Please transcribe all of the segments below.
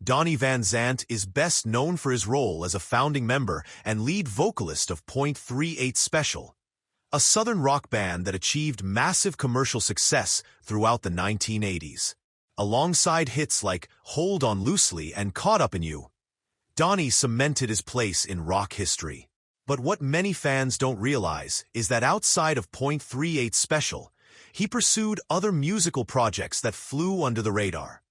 Donnie Van Zant is best known for his role as a founding member and lead vocalist of .38 Special, a southern rock band that achieved massive commercial success throughout the 1980s. Alongside hits like Hold On Loosely and Caught Up in You, Donnie cemented his place in rock history. But what many fans don't realize is that outside of .38 Special, he pursued other musical projects that flew under the radar.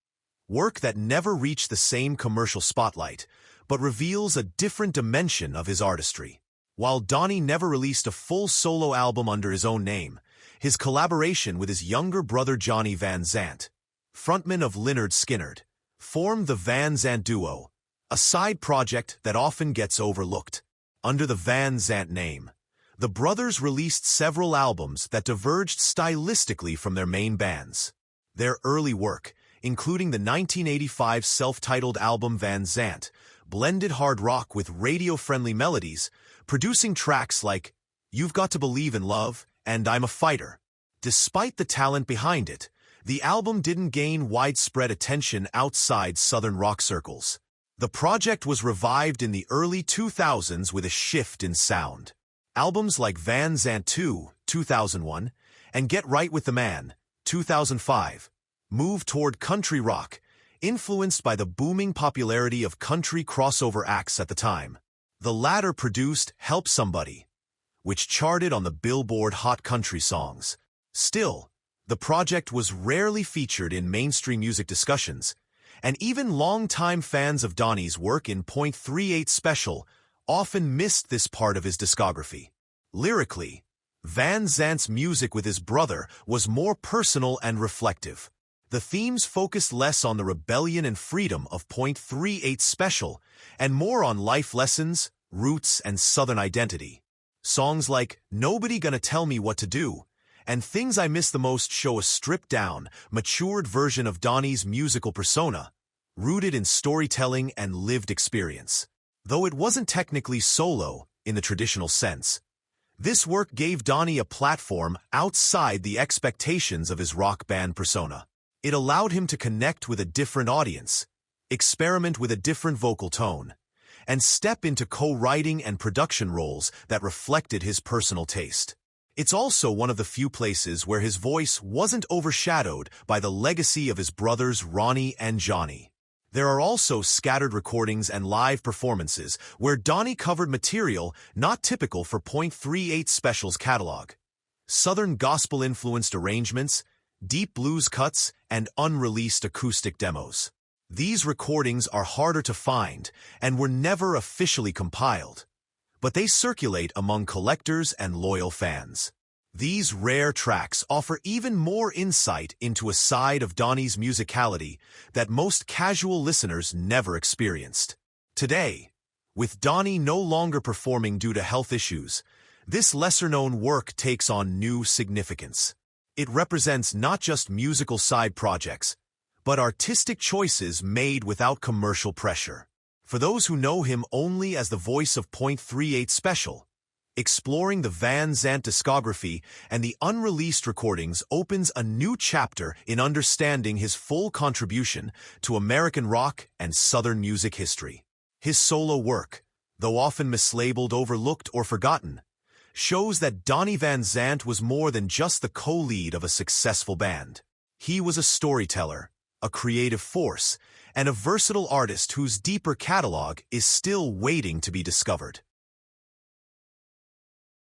Work that never reached the same commercial spotlight, but reveals a different dimension of his artistry. While Donnie never released a full solo album under his own name, his collaboration with his younger brother Johnny Van Zant, frontman of Lynyrd Skynyrd, formed the Van Zant Duo, a side project that often gets overlooked. Under the Van Zant name, the brothers released several albums that diverged stylistically from their main bands. Their early work, including the 1985 self-titled album Van Zant, blended hard rock with radio-friendly melodies, producing tracks like You've Got to Believe in Love and I'm a Fighter. Despite the talent behind it, the album didn't gain widespread attention outside southern rock circles. The project was revived in the early 2000s with a shift in sound. Albums like Van Zant 2, 2001, and Get Right with the Man, 2005, moved toward country rock, influenced by the booming popularity of country crossover acts at the time. The latter produced Help Somebody, which charted on the Billboard Hot Country Songs. Still, the project was rarely featured in mainstream music discussions, and even longtime fans of Donnie's work in .38 Special often missed this part of his discography. Lyrically, Van Zant's music with his brother was more personal and reflective. The themes focused less on the rebellion and freedom of .38 Special and more on life lessons, roots, and Southern identity. Songs like Nobody Gonna Tell Me What to Do and Things I Miss the Most show a stripped-down, matured version of Donnie's musical persona, rooted in storytelling and lived experience. Though it wasn't technically solo in the traditional sense, this work gave Donnie a platform outside the expectations of his rock band persona. It allowed him to connect with a different audience, experiment with a different vocal tone, and step into co-writing and production roles that reflected his personal taste. It's also one of the few places where his voice wasn't overshadowed by the legacy of his brothers Ronnie and Johnny. There are also scattered recordings and live performances where Donnie covered material not typical for .38 Special's catalog. Southern gospel-influenced arrangements, deep blues cuts, and unreleased acoustic demos. These recordings are harder to find and were never officially compiled, but they circulate among collectors and loyal fans. These rare tracks offer even more insight into a side of Donnie's musicality that most casual listeners never experienced. Today, with Donnie no longer performing due to health issues, this lesser-known work takes on new significance. It represents not just musical side projects, but artistic choices made without commercial pressure. For those who know him only as the voice of .38 Special, exploring the Van Zant discography and the unreleased recordings opens a new chapter in understanding his full contribution to American rock and Southern music history. His solo work, though often mislabeled, overlooked, or forgotten, shows that Donnie Van Zant was more than just the co-lead of a successful band. He was a storyteller, a creative force, and a versatile artist whose deeper catalog is still waiting to be discovered.